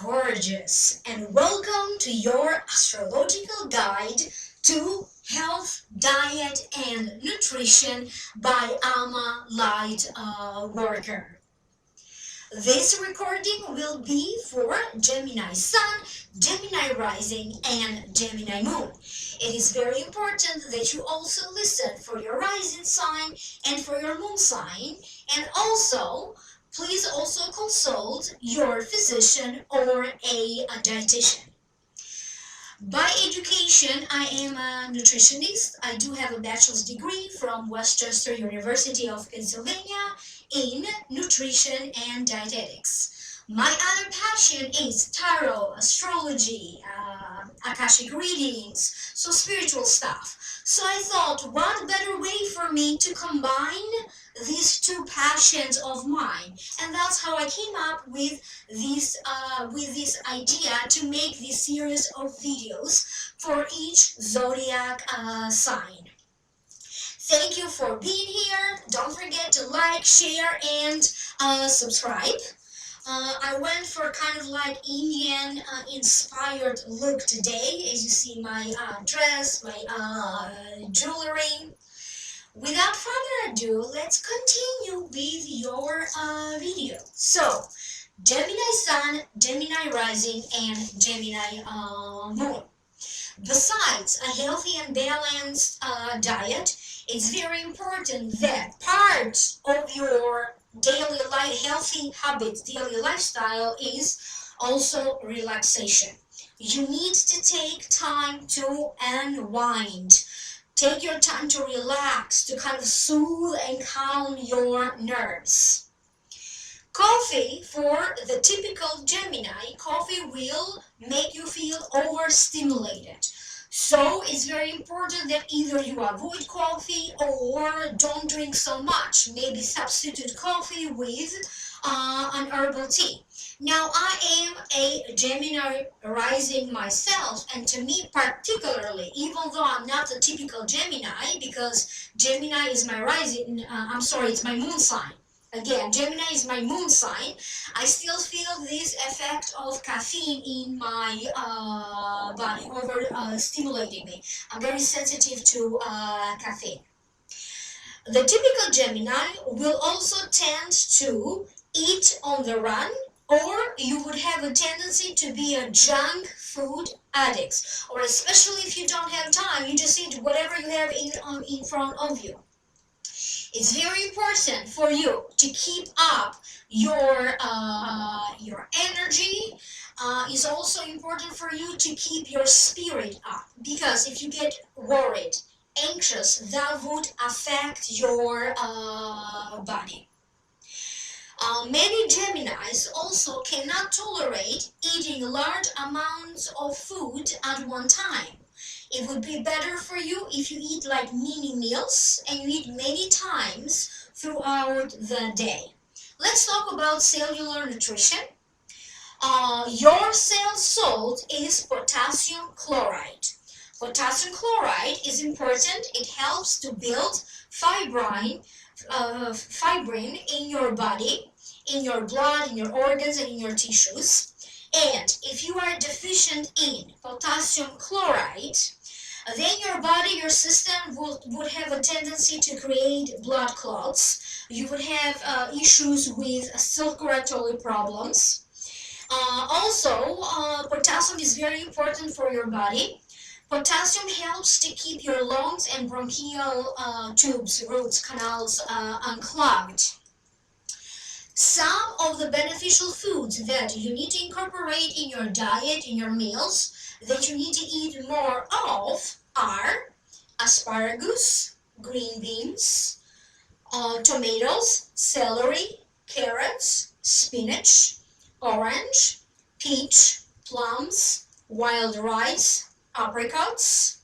gorgeous, and welcome to your astrological guide to health, diet, and nutrition by LightWorker. This recording will be for Gemini Sun, Gemini Rising, and Gemini Moon. It is very important that you also listen for your rising sign and for your moon sign, and also please also consult your physician or a dietitian. By education, I am a nutritionist. I do have a bachelor's degree from Westchester University of Pennsylvania in nutrition and dietetics. My other passion is tarot, astrology, Akashic readings, so spiritual stuff. So I thought, what better way for me to combine these two passions of mine? And that's how I came up with this idea to make this series of videos for each zodiac sign. Thank you for being here. Don't forget to like, share, and subscribe. I went for kind of like Indian inspired look today. As you see my dress, my jewelry. Without further ado, let's continue with your video. So, Gemini Sun, Gemini Rising, and Gemini Moon. Besides a healthy and balanced diet, it's very important that part of your daily life, healthy habits, daily lifestyle is also relaxation. You need to take time to unwind. Take your time to relax, to kind of soothe and calm your nerves. Coffee, for the typical Gemini, coffee will make you feel overstimulated. So it's very important that either you avoid coffee or don't drink so much. Maybe substitute coffee with an herbal tea. Now, I am a Gemini rising myself, and to me particularly, even though I'm not a typical Gemini, because Gemini is my rising, it's my moon sign. Again, Gemini is my moon sign. I still feel this effect of caffeine in my body, stimulating me. I'm very sensitive to caffeine. The typical Gemini will also tend to eat on the run, or you would have a tendency to be a junk food addict, or especially if you don't have time, you just eat whatever you have in front of you. It's very important for you to keep up your energy. It's also important for you to keep your spirit up, because if you get worried, anxious, that would affect your body. Many Geminis also cannot tolerate eating large amounts of food at one time. It would be better for you if you eat like mini meals and you eat many times throughout the day. Let's talk about cellular nutrition. Your cell salt is potassium chloride. Potassium chloride is important. It helps to build fibrin in your body, in your blood, in your organs, and in your tissues. And if you are deficient in potassium chloride, then your body, your system would have a tendency to create blood clots. You would have issues with circulatory problems. Also, potassium is very important for your body. Potassium helps to keep your lungs and bronchial tubes, roots, canals unclogged. Some of the beneficial foods that you need to incorporate in your diet, in your meals, that you need to eat more of are asparagus, green beans, tomatoes, celery, carrots, spinach, orange, peach, plums, wild rice, apricots.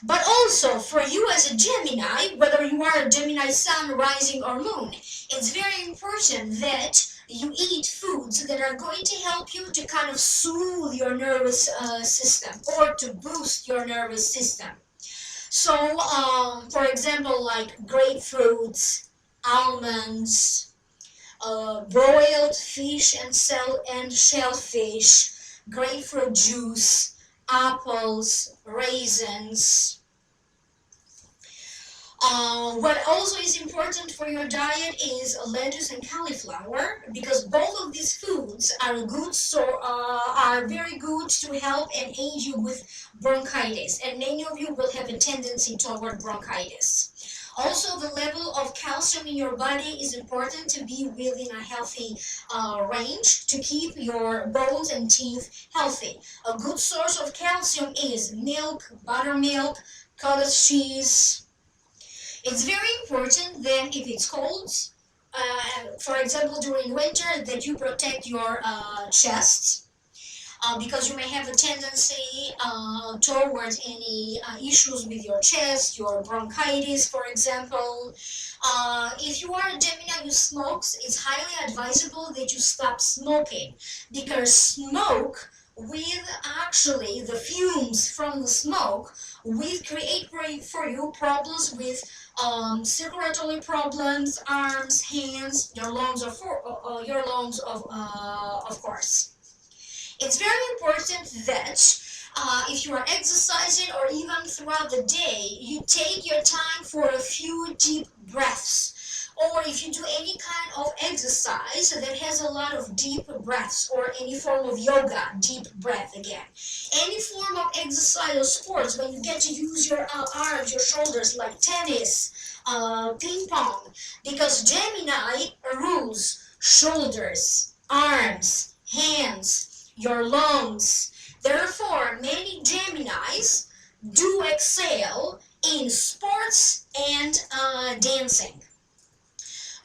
But also for you as a Gemini, whether you are a Gemini Sun, Rising, or Moon, it's very important that you eat foods that are going to help you to kind of soothe your nervous system, or to boost your nervous system. So, for example, like grapefruits, almonds, broiled fish and shellfish, grapefruit juice, apples, raisins. What also is important for your diet is lettuce and cauliflower, because both of these foods are good, are very good to help and aid you with bronchitis, and many of you will have a tendency toward bronchitis. Also, the level of calcium in your body is important to be within a healthy range to keep your bones and teeth healthy. A good source of calcium is milk, buttermilk, cottage cheese. It's very important then, if it's cold, for example during winter, that you protect your chest, because you may have a tendency towards any issues with your chest, your bronchitis, for example. If you are a Gemini who smokes, it's highly advisable that you stop smoking, because smoke, with actually the fumes from the smoke, will create for you problems with circulatory problems, arms, hands, your lungs, of course. It's very important that if you are exercising or even throughout the day, you take your time for a few deep breaths. Or if you do any kind of exercise that has a lot of deep breaths, or any form of yoga, deep breath again. Any form of exercise or sports when you get to use your arms, your shoulders, like tennis, ping pong, because Gemini rules shoulders, arms, hands, your lungs. Therefore, many Geminis do excel in sports and dancing.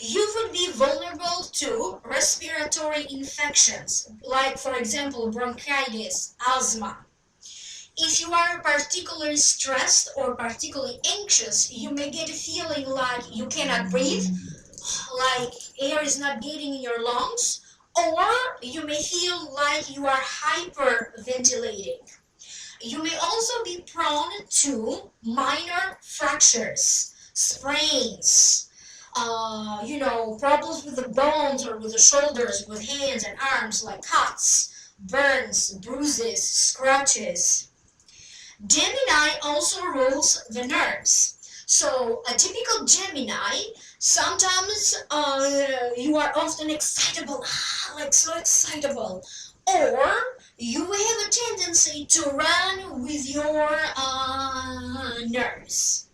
You would be vulnerable to respiratory infections, like, for example, bronchitis, asthma. If you are particularly stressed or particularly anxious, you may get a feeling like you cannot breathe, like air is not getting in your lungs, or you may feel like you are hyperventilating. You may also be prone to minor fractures, sprains, problems with the bones or with the shoulders, with hands and arms, like cuts, burns, bruises, scratches. Gemini also rules the nerves. So a typical Gemini, sometimes you are often excitable, like so excitable, or you have a tendency to run with your nerves.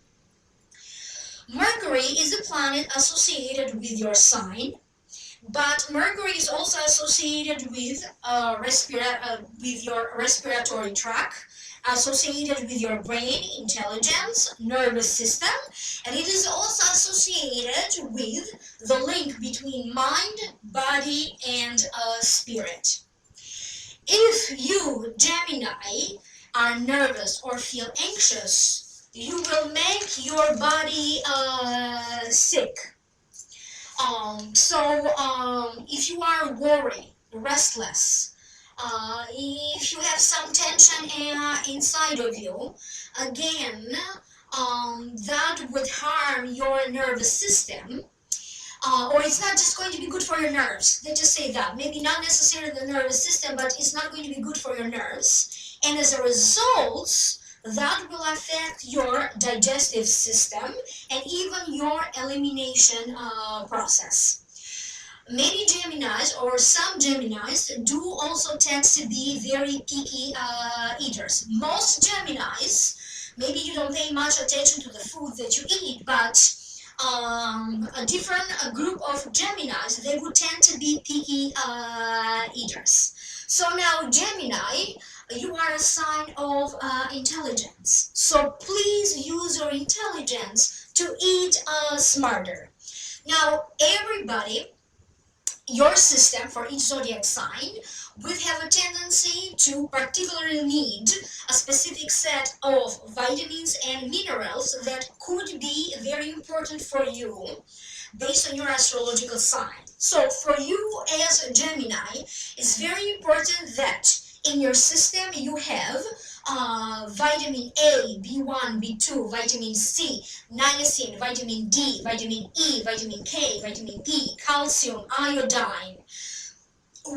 Mercury is a planet associated with your sign, but Mercury is also associated with your respiratory tract, associated with your brain, intelligence, nervous system, and it is also associated with the link between mind, body, and spirit. If you, Gemini, are nervous or feel anxious, you will make your body sick. If you are worried, restless, if you have some tension inside of you, again, that would harm your nervous system. Or it's not just going to be good for your nerves. They just say that. Maybe not necessarily the nervous system, but it's not going to be good for your nerves. And as a result, that will affect your digestive system and even your elimination process. Many Geminis, or some Geminis, do also tend to be very picky eaters. Most Geminis, maybe you don't pay much attention to the food that you eat, but a different group of Geminis, they would tend to be picky eaters. So now, Gemini, you are a sign of intelligence. So please use your intelligence to eat smarter. Now, everybody, your system for each zodiac sign would have a tendency to particularly need a specific set of vitamins and minerals that could be very important for you based on your astrological sign. So for you as a Gemini, it's very important that in your system you have vitamin A, B1, B2, vitamin C, niacin, vitamin D, vitamin E, vitamin K, vitamin P, calcium, iodine,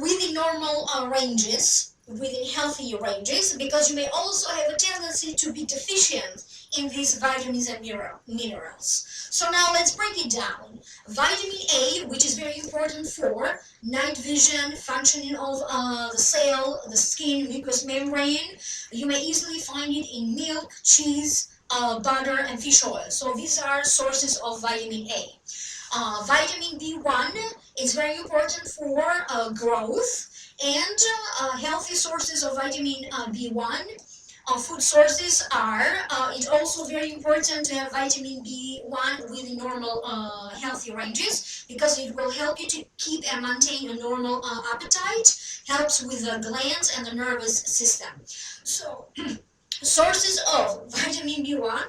within normal ranges, within healthy ranges, because you may also have a tendency to be deficient in these vitamins and minerals. So now let's break it down. Vitamin A, which is very important for night vision, functioning of the cell, the skin, mucous membrane. You may easily find it in milk, cheese, butter, and fish oil. So these are sources of vitamin A. Vitamin B1 is very important for growth, and healthy sources of vitamin B1 food sources are, it's also very important to have vitamin B1 within normal healthy ranges, because it will help you to keep and maintain a normal appetite, helps with the glands and the nervous system. So sources of vitamin B1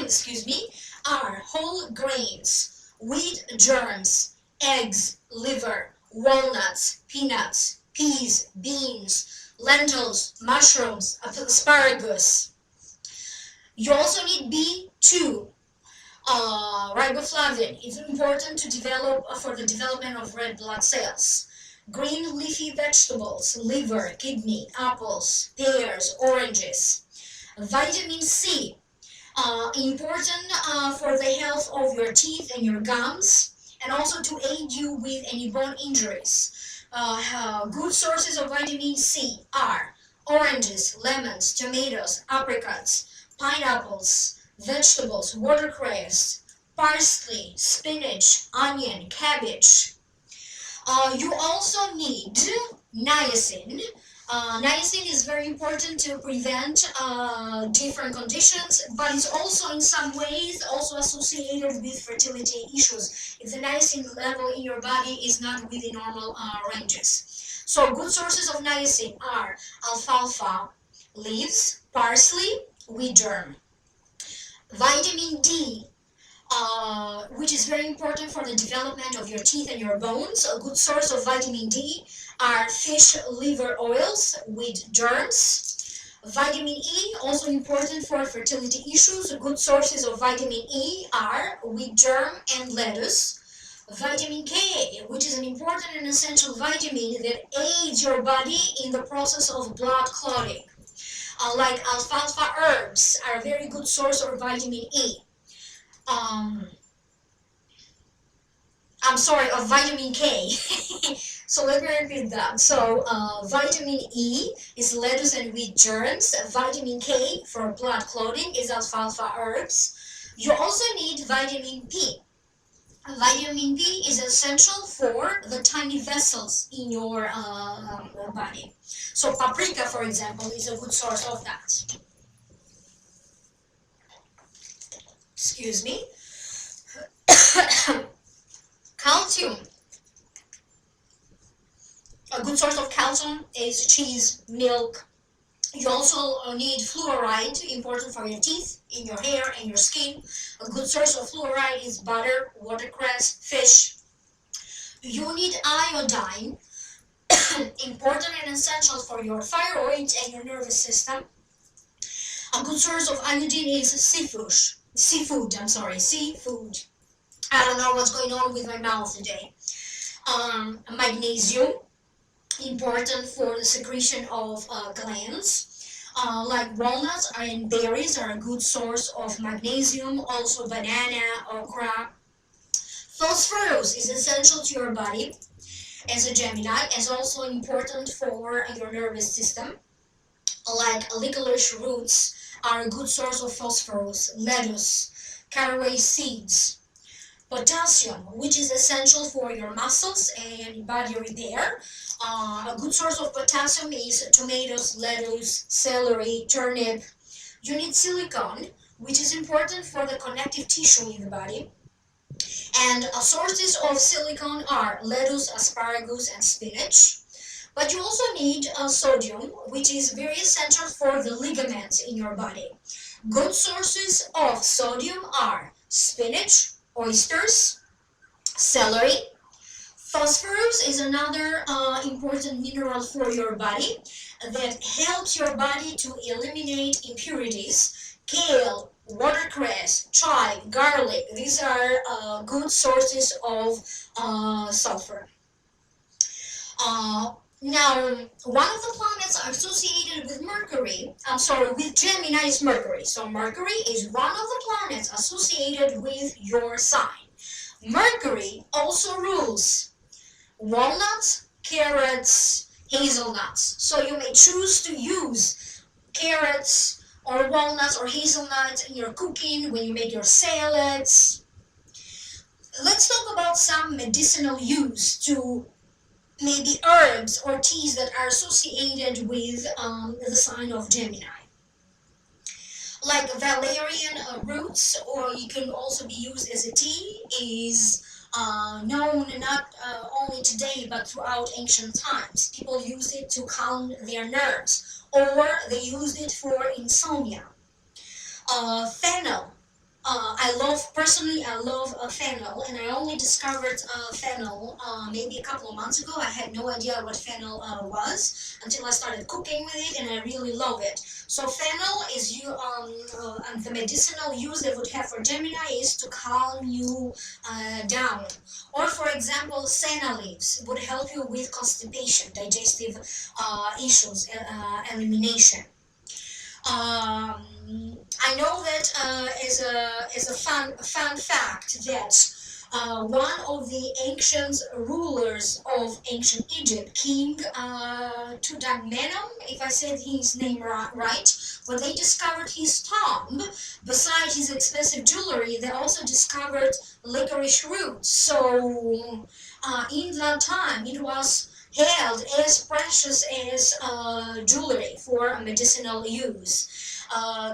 excuse me, are whole grains, wheat germs, eggs, liver, walnuts, peanuts, peas, beans, lentils, mushrooms, asparagus. You also need B2, riboflavin. It's important to develop for the development of red blood cells. Green leafy vegetables, liver, kidney, apples, pears, oranges. Vitamin C, important for the health of your teeth and your gums, and also to aid you with any bone injuries. Good sources of vitamin C are oranges, lemons, tomatoes, apricots, pineapples, vegetables, watercress, parsley, spinach, onion, cabbage. You also need niacin. Niacin is very important to prevent different conditions, but it's also in some ways also associated with fertility issues if the niacin level in your body is not within normal ranges. So good sources of niacin are alfalfa leaves, parsley, wheat germ. Vitamin D, which is very important for the development of your teeth and your bones. A good source of vitamin D are fish liver oils with germs. Vitamin E, also important for fertility issues. Good sources of vitamin E are wheat germ and lettuce. Vitamin K, which is an important and essential vitamin that aids your body in the process of blood clotting. Like alfalfa herbs are a very good source of vitamin E. I'm sorry, of vitamin K. So let me repeat that. So vitamin E is lettuce and wheat germs. Vitamin K for blood clotting is alfalfa herbs. You also need vitamin P. Vitamin P is essential for the tiny vessels in your body. So paprika, for example, is a good source of that. Excuse me. Calcium. A good source of calcium is cheese, milk. You also need fluoride, important for your teeth, in your hair and your skin. A good source of fluoride is butter, watercress, fish. You need iodine, important and essential for your thyroid and your nervous system. A good source of iodine is seafood. Seafood. I don't know what's going on with my mouth today. Magnesium, important for the secretion of glands. Like walnuts and berries are a good source of magnesium, also banana, okra. Phosphorus is essential to your body as a Gemini, is also important for your nervous system. Like licorice roots are a good source of phosphorus, lettuce, caraway seeds. Potassium, which is essential for your muscles and body repair. A good source of potassium is tomatoes, lettuce, celery, turnip. You need silicon, which is important for the connective tissue in the body. And sources of silicon are lettuce, asparagus, and spinach. But you also need sodium, which is very essential for the ligaments in your body. Good sources of sodium are spinach, oysters, celery, Phosphorus is another important mineral for your body that helps your body to eliminate impurities. Kale, watercress, chive, garlic, these are good sources of sulfur. Now, one of the planets associated with Mercury, with Gemini is Mercury. So Mercury is one of the planets associated with your sign. Mercury also rules walnuts, carrots, hazelnuts. So you may choose to use carrots or walnuts or hazelnuts in your cooking when you make your salads. Let's talk about some medicinal use to maybe herbs or teas that are associated with the sign of Gemini. Like valerian roots, or you can also be used as a tea, is known not only today but throughout ancient times. People use it to calm their nerves, or they used it for insomnia. Fennel. I love fennel, and I only discovered fennel maybe a couple of months ago. I had no idea what fennel was until I started cooking with it, and I really love it. So fennel is and the medicinal use they would have for Gemini is to calm you down. Or for example, senna leaves would help you with constipation, digestive issues, elimination. I know that as a fun fact that one of the ancient rulers of ancient Egypt, King Tutankhamun, if I said his name right, when they discovered his tomb, besides his expensive jewelry, they also discovered licorice roots. So in that time, it was held as precious as jewelry for medicinal use.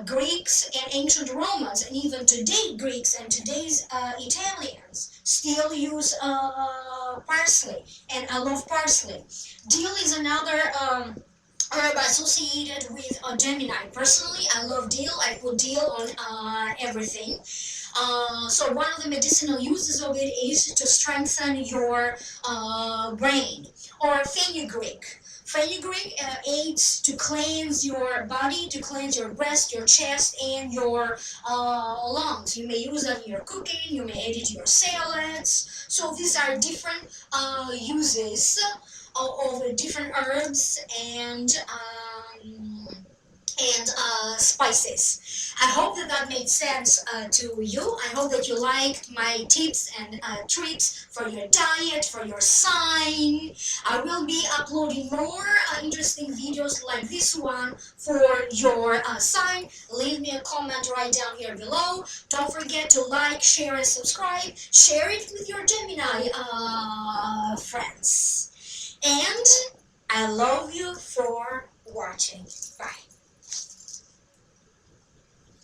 Greeks and ancient Romans, and even today Greeks and today's Italians still use parsley, and I love parsley. Dill is another herb associated with Gemini. Personally, I love dill. I put dill on everything. So one of the medicinal uses of it is to strengthen your brain. Or fenugreek. Fenugreek aids to cleanse your body, to cleanse your breast, your chest, and your lungs. You may use that in your cooking, you may add it to your salads. So these are different uses of different herbs and spices. I hope that that made sense to you. I hope that you like my tips and tricks for your diet, for your sign. I will be uploading more interesting videos like this one for your sign. Leave me a comment right down here below. Don't forget to like, share, and subscribe. Share it with your Gemini friends. And I love you for watching.